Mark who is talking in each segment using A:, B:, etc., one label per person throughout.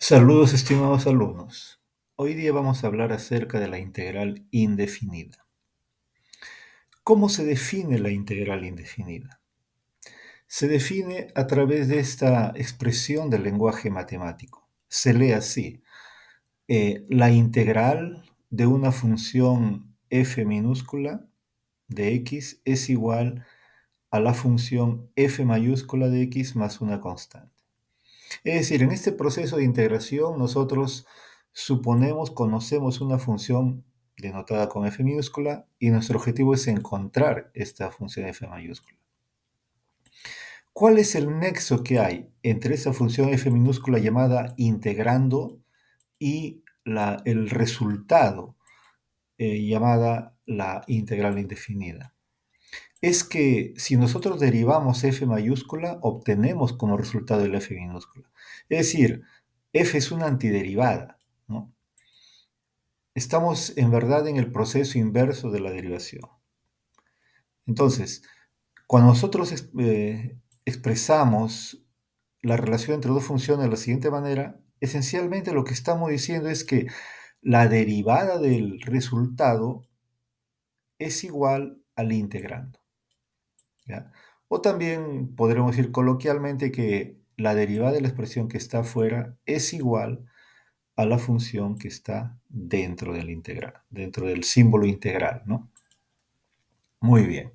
A: Saludos, estimados alumnos. Hoy día vamos a hablar acerca de la integral indefinida. ¿Cómo se define la integral indefinida? Se define a través de esta expresión del lenguaje matemático. Se lee así: la integral de una función f minúscula de x es igual a la función f mayúscula de x más una constante. Es decir, en este proceso de integración nosotros conocemos una función denotada con f minúscula y nuestro objetivo es encontrar esta función f mayúscula. ¿Cuál es el nexo que hay entre esa función f minúscula llamada integrando y el resultado llamada la integral indefinida? Es que si nosotros derivamos f mayúscula, obtenemos como resultado el f minúscula. Es decir, f es una antiderivada, ¿no? Estamos en verdad en el proceso inverso de la derivación. Entonces, cuando nosotros expresamos la relación entre dos funciones de la siguiente manera, esencialmente lo que estamos diciendo es que la derivada del resultado es igual al integrando, ¿ya? O también podremos decir coloquialmente que la derivada de la expresión que está afuera es igual a la función que está dentro del integral, dentro del símbolo integral, ¿no? Muy bien.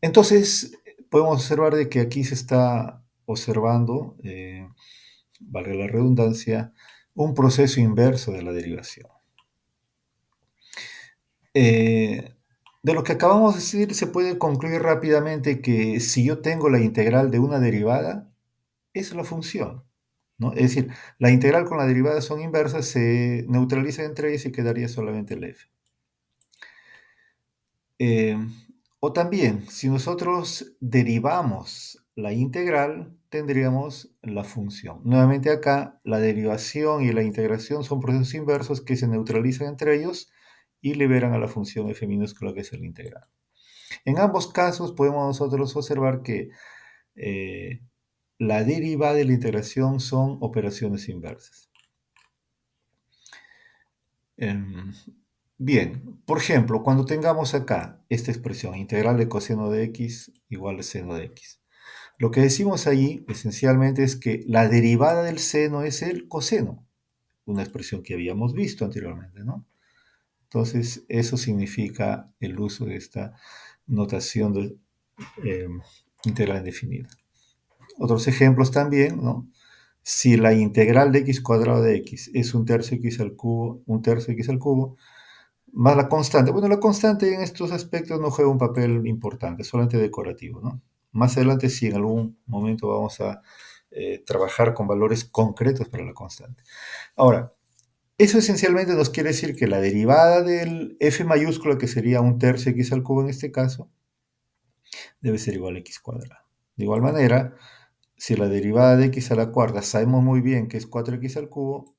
A: Entonces, podemos observar de que aquí se está observando, valga la redundancia, un proceso inverso de la derivación. Eh, de lo que acabamos de decir, se puede concluir rápidamente que si yo tengo la integral de una derivada, es la función, ¿no? Es decir, la integral con la derivada son inversas, se neutralizan entre ellas y quedaría solamente el f. Eh, o también, si nosotros derivamos la integral, tendríamos la función. Nuevamente acá, la derivación y la integración son procesos inversos que se neutralizan entre ellos y liberan a la función f minúscula que es el integral. En ambos casos podemos nosotros observar que eh, la derivada y la integración son operaciones inversas. Em, Bien, por ejemplo, cuando tengamos acá esta expresión integral de coseno de x igual a seno de x, lo que decimos allí esencialmente es que la derivada del seno es el coseno, una expresión que habíamos visto anteriormente, ¿no? Entonces, eso significa el uso de esta notación de integral indefinida. Otros ejemplos también, ¿no? Si la integral de x cuadrado de x es un tercio x al cubo, más la constante. Bueno, la constante en estos aspectos no juega un papel importante, solamente decorativo, ¿no? Más adelante, sí, en algún momento vamos a trabajar con valores concretos para la constante. Ahora, eso esencialmente nos quiere decir que la derivada del f mayúscula, que sería un tercio x al cubo en este caso, debe ser igual a x cuadrado. De igual manera, si la derivada de x a la cuarta sabemos muy bien que es 4x al cubo,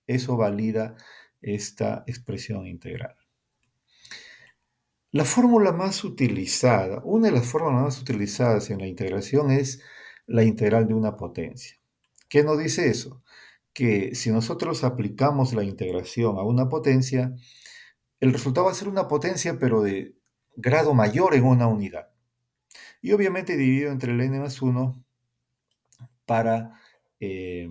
A: eso valida esta expresión integral. La fórmula más utilizada, una de las fórmulas más utilizadas en la integración es la integral de una potencia. ¿Qué nos dice eso? Que si nosotros aplicamos la integración a una potencia, el resultado va a ser una potencia pero de grado mayor en una unidad. Y obviamente dividido entre el n más 1 para eh,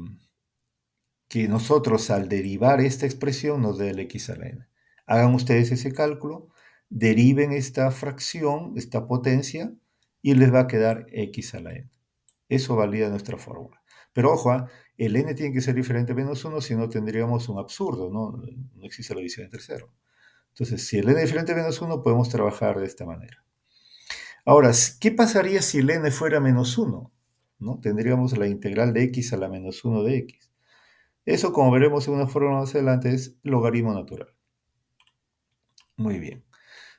A: que nosotros al derivar esta expresión nos dé el x a la n. Hagan ustedes ese cálculo, deriven esta fracción, esta potencia, y les va a quedar x a la n. Eso valida nuestra fórmula. Pero ojo, el n tiene que ser diferente a menos 1, si no tendríamos un absurdo, ¿no? No existe la división entre cero. Entonces, si el n es diferente a menos 1, podemos trabajar de esta manera. Ahora, ¿qué pasaría si el n fuera menos 1? ¿No? Tendríamos la integral de x a la menos 1 de x. Eso, como veremos en una forma más adelante, es logaritmo natural. Muy bien.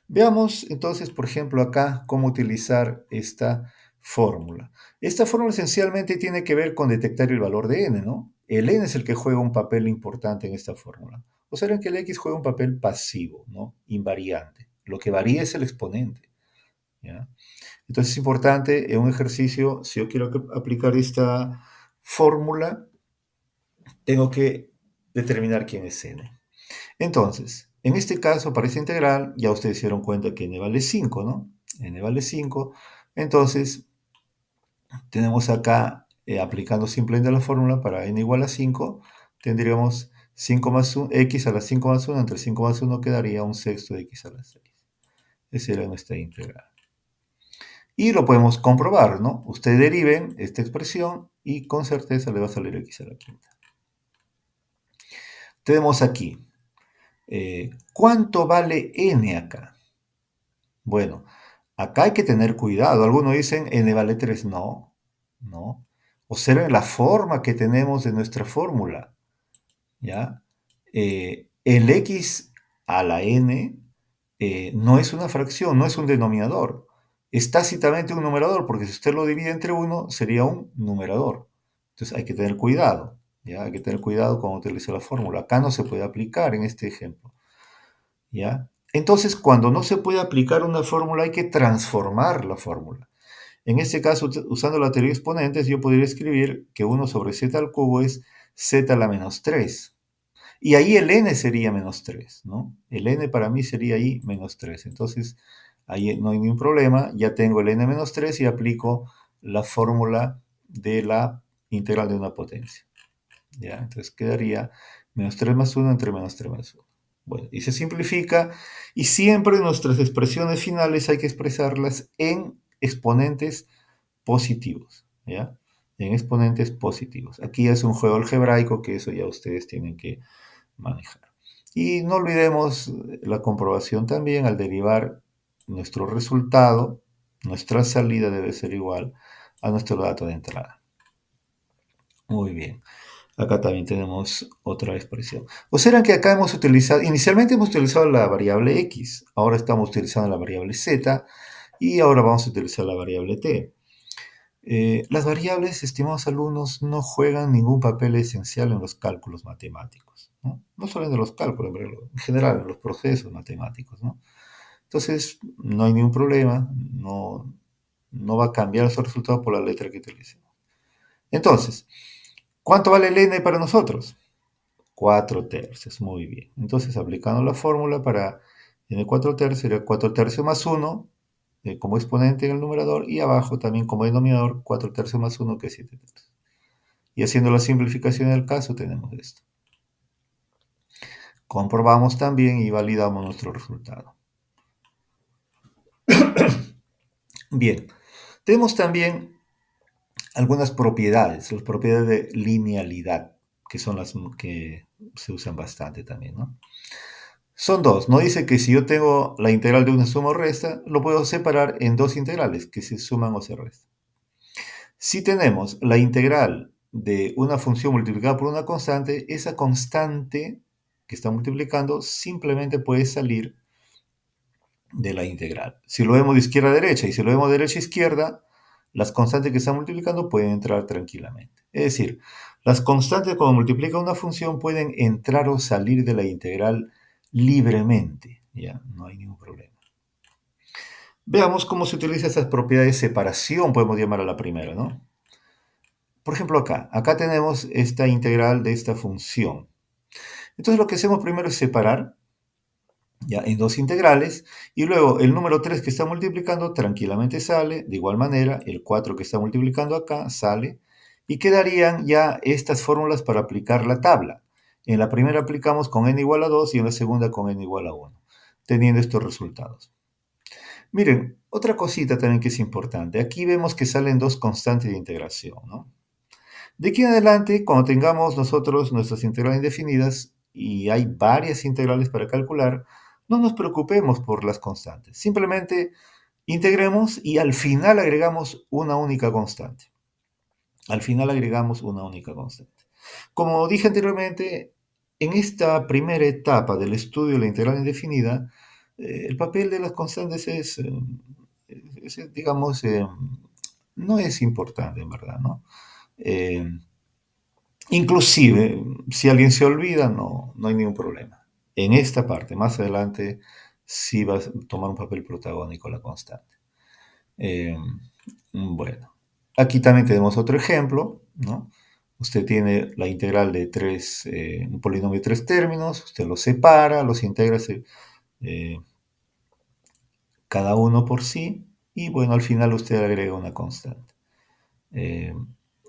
A: Veamos entonces, por ejemplo, acá cómo utilizar esta fórmula. Esta fórmula esencialmente tiene que ver con detectar el valor de n, ¿no? El n es el que juega un papel importante en esta fórmula. Observen que el x juega un papel pasivo, ¿no? Invariante. Lo que varía es el exponente, ¿ya? Entonces es importante en un ejercicio, si yo quiero aplicar esta fórmula, tengo que determinar quién es n. Entonces, en este caso, para esta integral, ya ustedes se dieron cuenta que n vale 5, ¿no? N vale 5. Entonces, tenemos acá, aplicando simplemente la fórmula para n igual a 5, tendríamos 5 más 1, x a la 5 más 1, entre 5 más 1 quedaría un sexto de x a la 6. Esa era nuestra integral. Y lo podemos comprobar, ¿no? Ustedes deriven esta expresión y con certeza le va a salir x a la quinta. Tenemos aquí, ¿cuánto vale n acá? Bueno, acá hay que tener cuidado. Algunos dicen n vale 3. No, no. Observen la forma que tenemos de nuestra fórmula, ¿ya? El x a la n no es una fracción, no es un denominador. Es tácitamente un numerador, porque si usted lo divide entre 1, sería un numerador. Entonces hay que tener cuidado, ¿ya? Hay que tener cuidado cuando utiliza la fórmula. Acá no se puede aplicar en este ejemplo, ¿ya? Entonces, cuando no se puede aplicar una fórmula, hay que transformar la fórmula. En este caso, usando la teoría de exponentes, yo podría escribir que 1 sobre z al cubo es z a la menos 3. Y ahí el n sería menos 3, ¿no? El n para mí sería ahí menos 3. Entonces, ahí no hay ningún problema. Ya tengo el n menos 3 y aplico la fórmula de la integral de una potencia. ¿Ya? Entonces quedaría menos 3 más 1 entre menos 3 más 1. Bueno, y se simplifica. Y siempre nuestras expresiones finales hay que expresarlas en exponentes positivos, ¿ya? En exponentes positivos. Aquí es un juego algebraico que eso ya ustedes tienen que manejar. Y no olvidemos la comprobación también al derivar nuestro resultado, nuestra salida debe ser igual a nuestro dato de entrada. Muy bien. Acá también tenemos otra expresión. Observen que acá hemos utilizado, inicialmente hemos utilizado la variable x, ahora estamos utilizando la variable z y ahora vamos a utilizar la variable t. Las variables, estimados alumnos, no juegan ningún papel esencial en los cálculos matemáticos, ¿no? No solo en los cálculos, en general, en los procesos matemáticos, ¿no? Entonces, no hay ningún problema, no va a cambiar su resultado por la letra que utilicemos. Entonces, ¿cuánto vale el n para nosotros? 4 tercios, muy bien. Entonces, aplicando la fórmula para n 4 tercios, sería 4 tercios más 1 como exponente en el numerador y abajo también como denominador 4 tercios más 1 que es 7 tercios. Y haciendo la simplificación del caso tenemos esto. Comprobamos también y validamos nuestro resultado. Bien, tenemos también algunas propiedades, las propiedades de linealidad, que son las que se usan bastante también, ¿no? Son dos. No dice que si yo tengo la integral de una suma o resta, lo puedo separar en dos integrales que se suman o se restan. Si tenemos la integral de una función multiplicada por una constante, esa constante que está multiplicando simplemente puede salir de la integral. Si lo vemos de izquierda a derecha y si lo vemos de derecha a izquierda, las constantes que están multiplicando pueden entrar tranquilamente. Es decir, las constantes cuando multiplica una función pueden entrar o salir de la integral libremente. Ya, no hay ningún problema. Veamos cómo se utiliza esas propiedades de separación, podemos llamar a la primera, ¿no? Por ejemplo, acá tenemos esta integral de esta función. Entonces lo que hacemos primero es separar ya en dos integrales y luego el número 3 que está multiplicando tranquilamente sale, de igual manera el 4 que está multiplicando acá sale y quedarían ya estas fórmulas para aplicar la tabla. En la primera aplicamos con n igual a 2 y en la segunda con n igual a 1, teniendo estos resultados. Miren, otra cosita también que es importante. Aquí vemos que salen dos constantes de integración, ¿no? De aquí en adelante, cuando tengamos nosotros nuestras integrales indefinidas y hay varias integrales para calcular, no nos preocupemos por las constantes. Simplemente integremos y al final agregamos una única constante. Al final agregamos una única constante. Como dije anteriormente, en esta primera etapa del estudio de la integral indefinida, el papel de las constantes digamos, no es importante en verdad, ¿no? Eh, Inclusive, si alguien se olvida, no hay ningún problema. En esta parte, más adelante, sí va a tomar un papel protagónico la constante. Bueno, aquí también tenemos otro ejemplo, ¿no? Usted tiene la integral de un polinomio de tres términos, usted los separa, los integra eh, cada uno por sí, y bueno, al final usted agrega una constante. Eh,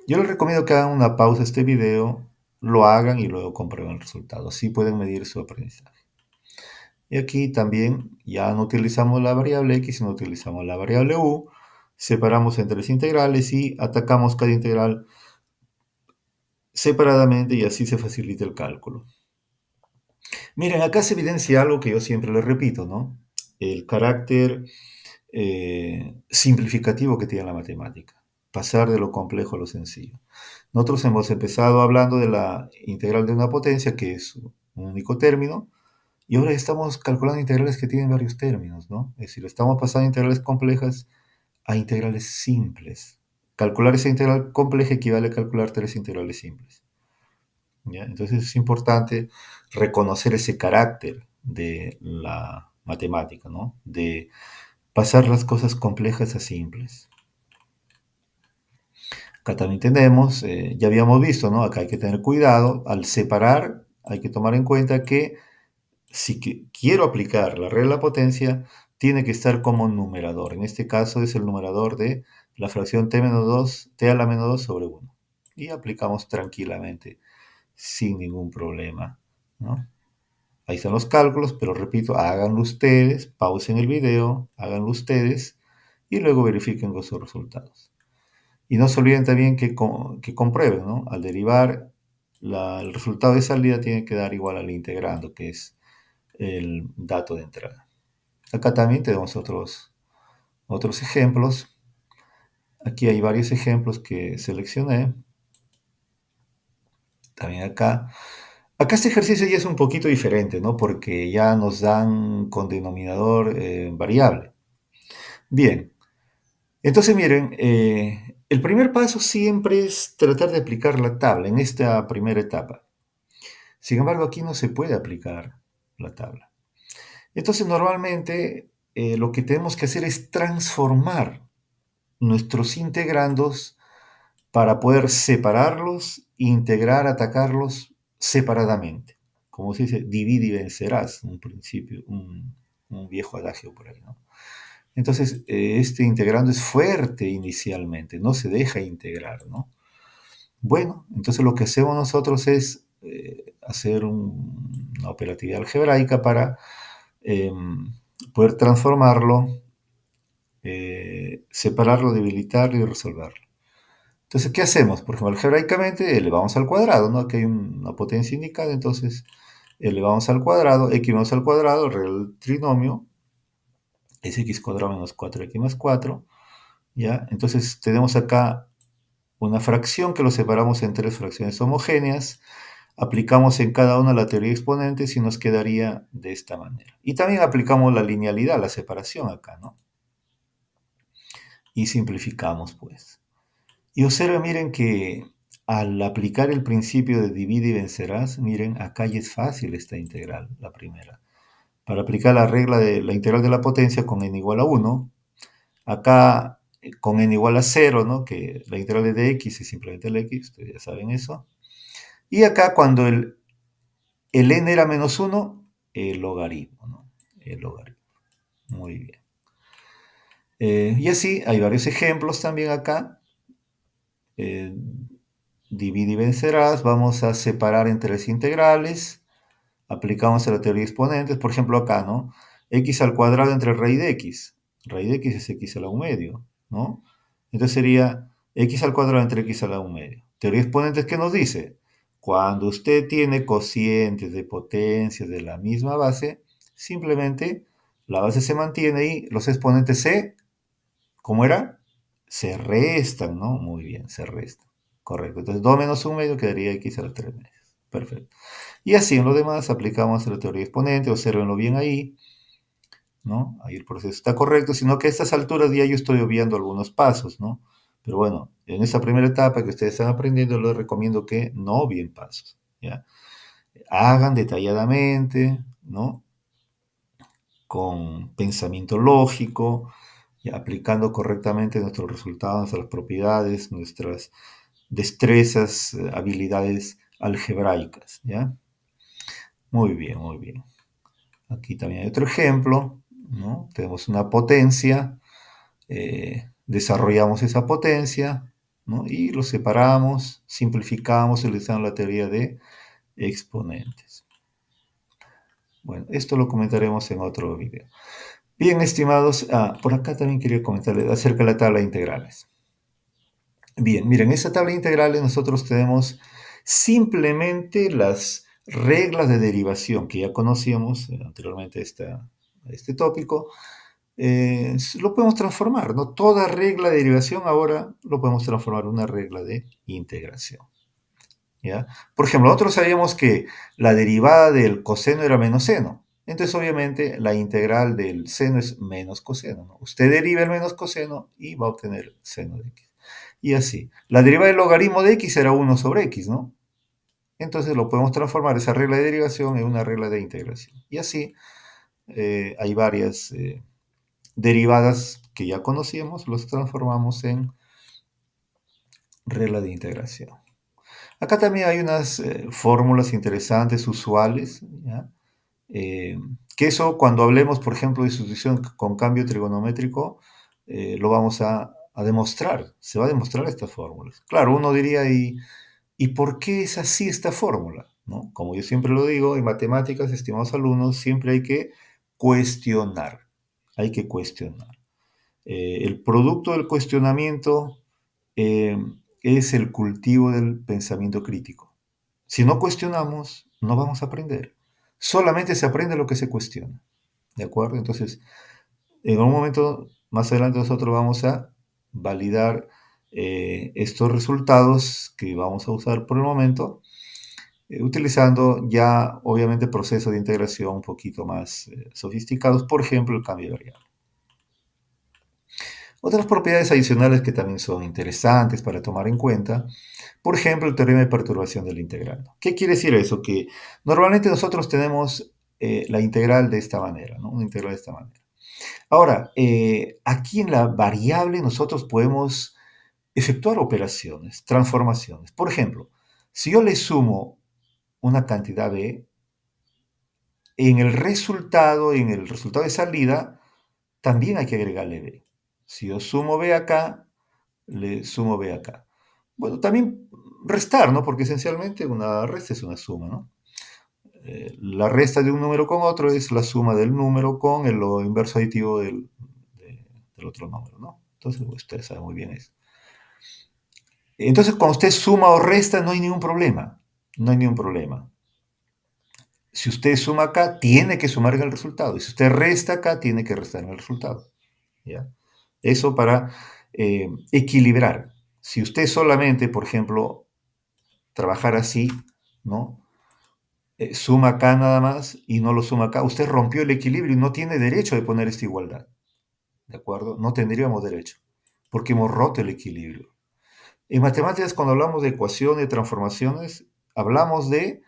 A: yo les recomiendo que hagan una pausa a este video, lo hagan y luego comprueben el resultado. Así pueden medir su aprendizaje. Y aquí también ya no utilizamos la variable x, sino utilizamos la variable u. Separamos entre las integrales y atacamos cada integral separadamente y así se facilita el cálculo. Miren, acá se evidencia algo que yo siempre les repito, ¿no? El carácter simplificativo que tiene la matemática. Pasar de lo complejo a lo sencillo. Nosotros hemos empezado hablando de la integral de una potencia, que es un único término, y ahora estamos calculando integrales que tienen varios términos, ¿no? Es decir, estamos pasando de integrales complejas a integrales simples. Calcular esa integral compleja equivale a calcular tres integrales simples. ¿Ya? Entonces es importante reconocer ese carácter de la matemática, ¿no? De pasar las cosas complejas a simples. Acá también tenemos, ya habíamos visto, ¿no? Acá hay que tener cuidado. Al separar, hay que tomar en cuenta que si quiero aplicar la regla de la potencia, tiene que estar como numerador. En este caso es el numerador de la fracción t-2, t a la menos 2 sobre 1. Y aplicamos tranquilamente, sin ningún problema, ¿no? Ahí están los cálculos, pero repito, háganlo ustedes, pausen el video, háganlo ustedes y luego verifiquen los resultados. Y no se olviden también que comprueben, ¿no? Al derivar, el resultado de salida tiene que dar igual al integrando, que es el dato de entrada. Acá también tenemos otros ejemplos. Aquí hay varios ejemplos que seleccioné. También acá. Acá este ejercicio ya es un poquito diferente, ¿no? Porque ya nos dan con denominador variable. Bien, entonces miren, el primer paso siempre es tratar de aplicar la tabla en esta primera etapa. Sin embargo, aquí no se puede aplicar la tabla. Entonces, normalmente lo que tenemos que hacer es transformar nuestros integrandos para poder separarlos, integrar, atacarlos separadamente. Como se dice, divide y vencerás, un principio, un viejo adagio por ahí, ¿no? Entonces, este integrando es fuerte inicialmente, no se deja integrar, ¿no? Bueno, entonces lo que hacemos nosotros es hacer una operatividad algebraica para poder transformarlo, separarlo, debilitarlo y resolverlo. Entonces, ¿qué hacemos? Por ejemplo, algebraicamente elevamos al cuadrado, ¿no? Aquí hay una potencia indicada, entonces elevamos al cuadrado, x menos al cuadrado, regla del trinomio, es x cuadrado menos 4x más 4, ¿ya? Entonces tenemos acá una fracción que lo separamos en tres fracciones homogéneas, aplicamos en cada una la teoría de exponentes y nos quedaría de esta manera. Y también aplicamos la linealidad, la separación acá, ¿no? Y simplificamos, pues. Y observen, miren que al aplicar el principio de divide y vencerás, miren, acá ya es fácil esta integral, la primera. Para aplicar la regla de la integral de la potencia con n igual a 1, acá con n igual a 0, ¿no? Que la integral de x es simplemente el x, ustedes ya saben eso. Y acá cuando el n era menos 1, el logaritmo, ¿no? El logaritmo. Muy bien. Y así hay varios ejemplos también acá. Divide y vencerás, vamos a separar en tres integrales, aplicamos a la teoría de exponentes, por ejemplo acá, ¿no? X al cuadrado entre raíz de x es x a la 1 medio, ¿no? Entonces sería x al cuadrado entre x a la 1 medio. Teoría de exponentes, ¿qué nos dice? Cuando usted tiene cocientes de potencias de la misma base, simplemente la base se mantiene y los exponentes ¿cómo era? Se restan, ¿no? Muy bien, se restan. Correcto. Entonces 2 menos 1 medio quedaría x a las 3 medias. Perfecto. Y así en lo demás aplicamos la teoría de exponente, observenlo bien ahí, ¿no? Ahí el proceso está correcto, sino que a estas alturas ya yo estoy obviando algunos pasos, ¿no? Pero bueno, en esta primera etapa que ustedes están aprendiendo, les recomiendo que no obvien pasos, ¿ya? Hagan detalladamente, ¿no? Con pensamiento lógico, y aplicando correctamente nuestros resultados, nuestras propiedades, nuestras destrezas, habilidades algebraicas, ¿ya? Muy bien, muy bien. Aquí también hay otro ejemplo, ¿no? Tenemos una potencia, desarrollamos esa potencia, ¿no? Y lo separamos, simplificamos utilizando la teoría de exponentes. Bueno, esto lo comentaremos en otro video. Bien, estimados, por acá también quería comentarles acerca de la tabla de integrales. Bien, miren, en esta tabla de integrales nosotros tenemos simplemente las reglas de derivación que ya conocíamos anteriormente este tópico. Lo podemos transformar, ¿no? Toda regla de derivación ahora lo podemos transformar en una regla de integración, ¿ya? Por ejemplo, nosotros sabíamos que la derivada del coseno era menos seno. Entonces, obviamente, la integral del seno es menos coseno, ¿no? Usted deriva el menos coseno y va a obtener seno de x. Y así. La derivada del logaritmo de x era 1 sobre x, ¿no? Entonces lo podemos transformar esa regla de derivación en una regla de integración. Y así hay varias derivadas que ya conocíamos, los transformamos en regla de integración. Acá también hay unas fórmulas interesantes, usuales, ¿ya? Que eso cuando hablemos, por ejemplo, de sustitución con cambio trigonométrico, lo vamos a demostrar, se va a demostrar estas fórmulas. Claro, uno diría, ¿y por qué es así esta fórmula? ¿No? Como yo siempre lo digo, en matemáticas, estimados alumnos, siempre hay que cuestionar, hay que cuestionar. El producto del cuestionamiento eh, es el cultivo del pensamiento crítico. Si no cuestionamos, no vamos a aprender. Solamente se aprende lo que se cuestiona. ¿De acuerdo? Entonces, en un momento más adelante nosotros vamos a validar estos resultados que vamos a usar por el momento, utilizando ya obviamente procesos de integración un poquito más sofisticados, por ejemplo, el cambio de variable. Otras propiedades adicionales que también son interesantes para tomar en cuenta, por ejemplo, el teorema de perturbación del integrando. ¿Qué quiere decir eso? Que normalmente nosotros tenemos la integral de esta manera, ¿no? Una integral de esta manera. Ahora, aquí en la variable nosotros podemos efectuar operaciones, transformaciones. Por ejemplo, si yo le sumo una cantidad b, en el resultado de salida, también hay que agregarle b. Si yo sumo b acá, le sumo b acá. Bueno, también restar, ¿no? Porque esencialmente una resta es una suma, ¿no? La resta de un número con otro es la suma del número con lo inverso aditivo del otro número, ¿no? Entonces, usted sabe muy bien eso. Entonces, cuando usted suma o resta, no hay ningún problema. No hay ningún problema. Si usted suma acá, tiene que sumar en el resultado. Y si usted resta acá, tiene que restar en el resultado. ¿Ya? Eso para equilibrar. Si usted solamente, por ejemplo, trabajar así, ¿no? Suma acá nada más y no lo suma acá, usted rompió el equilibrio y no tiene derecho de poner esta igualdad. ¿De acuerdo? No tendríamos derecho, porque hemos roto el equilibrio. En matemáticas, cuando hablamos de ecuaciones, de transformaciones, hablamos de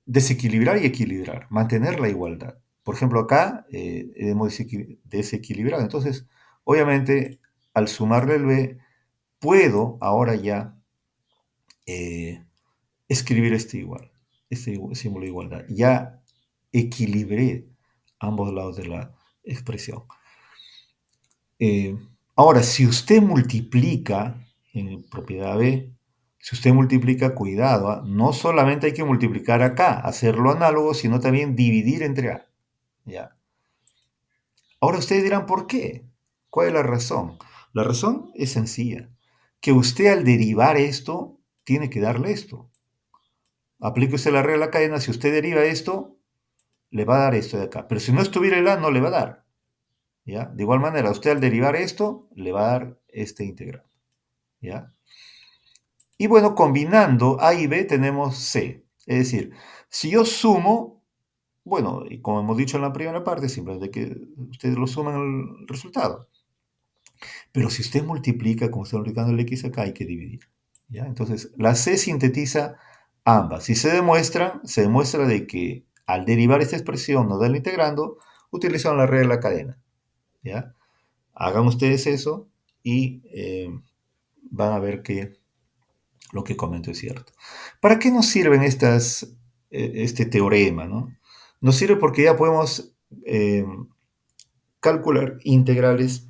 A: desequilibrar y equilibrar, mantener la igualdad. Por ejemplo, acá hemos desequilibrado. Entonces, obviamente, al sumarle el b, puedo ahora ya eh, escribir este símbolo de igualdad. Ya equilibré ambos lados de la expresión. Eh, Ahora, si usted multiplica en propiedad B, si usted multiplica, cuidado, no solamente hay que multiplicar acá, hacerlo análogo, sino también dividir entre A. ¿Ya? Ahora ustedes dirán, ¿por qué? ¿Cuál es la razón? La razón es sencilla, que usted al derivar esto, tiene que darle esto. Aplique usted la regla de la cadena, si usted deriva esto, le va a dar esto de acá. Pero si no estuviera el A, no le va a dar. ¿Ya? De igual manera, usted al derivar esto, le va a dar este integral. ¿Ya? Y bueno, combinando A y B tenemos C. Es decir, si yo sumo, bueno, y como hemos dicho en la primera parte, simplemente que ustedes lo suman el resultado. Pero si usted multiplica, como está multiplicando el X acá, hay que dividir. ¿Ya? Entonces, la C sintetiza ambas. Si se demuestra de que al derivar esta expresión nos da el integrando, utilizan la regla de la cadena. ¿Ya? Hagan ustedes eso y van a ver que lo que comento es cierto. ¿Para qué nos sirven este teorema, no? Nos sirve porque ya podemos calcular integrales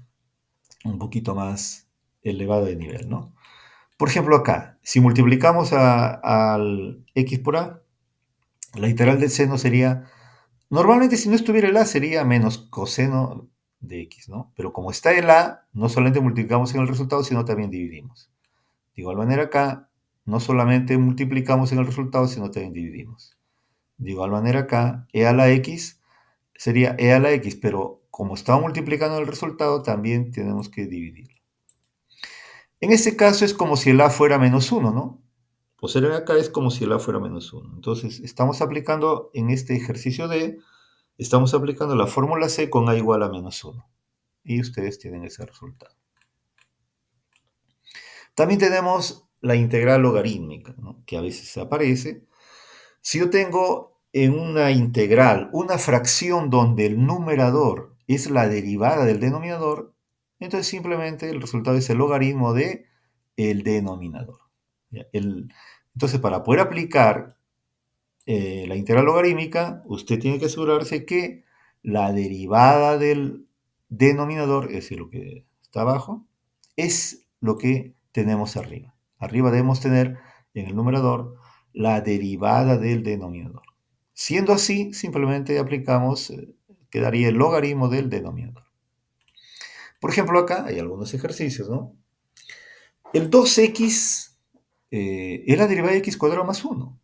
A: un poquito más elevado de nivel, ¿no? Por ejemplo, acá, si multiplicamos al x por a, la integral del seno sería, normalmente si no estuviera el a sería menos coseno de x, ¿no? Pero como está el a, no solamente multiplicamos en el resultado, sino también dividimos. De igual manera acá, no solamente multiplicamos en el resultado, sino también dividimos. De igual manera acá, e a la x sería e a la x, pero como estamos multiplicando el resultado, también tenemos que dividir. En este caso es como si el a fuera menos 1, ¿no? Observen acá es como si el a fuera menos 1. Entonces, estamos aplicando en este ejercicio D, estamos aplicando la fórmula C con a igual a menos 1. Y ustedes tienen ese resultado. También tenemos la integral logarítmica, ¿no? Que a veces aparece. Si yo tengo en una integral una fracción donde el numerador es la derivada del denominador, entonces simplemente el resultado es el logaritmo de el denominador. Entonces, para poder aplicar la integral logarítmica, usted tiene que asegurarse que la derivada del denominador, es decir, lo que está abajo, es lo que tenemos arriba. Arriba debemos tener en el numerador la derivada del denominador. Siendo así, simplemente aplicamos, quedaría el logaritmo del denominador. Por ejemplo, acá hay algunos ejercicios, ¿no? El 2x es la derivada de x cuadrado más 1.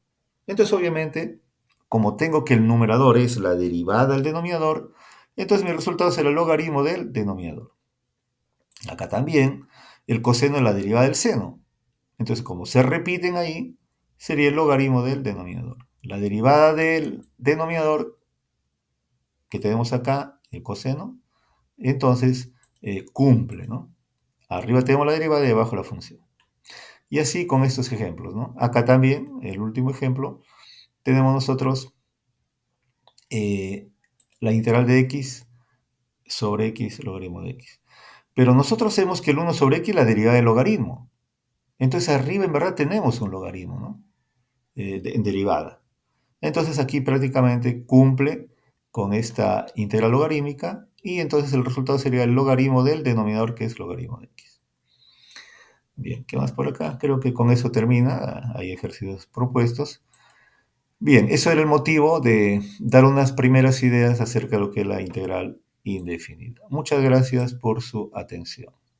A: Entonces, obviamente, como tengo que el numerador es la derivada del denominador, entonces mi resultado será el logaritmo del denominador. Acá también, el coseno es la derivada del seno. Entonces, como se repiten ahí, sería el logaritmo del denominador. La derivada del denominador que tenemos acá, el coseno, entonces cumple, ¿no? Arriba tenemos la derivada y abajo la función. Y así con estos ejemplos, ¿no? Acá también, el último ejemplo, tenemos nosotros eh, la integral de x sobre x logaritmo de x. Pero nosotros sabemos que el 1 sobre x es la derivada del logaritmo. Entonces arriba en verdad tenemos un logaritmo, ¿no? En derivada. Entonces aquí prácticamente cumple con esta integral logarítmica y entonces el resultado sería el logaritmo del denominador que es logaritmo de x. Bien, ¿qué más por acá? Creo que con eso termina. Hay ejercicios propuestos. Bien, eso era el motivo de dar unas primeras ideas acerca de lo que es la integral indefinida. Muchas gracias por su atención.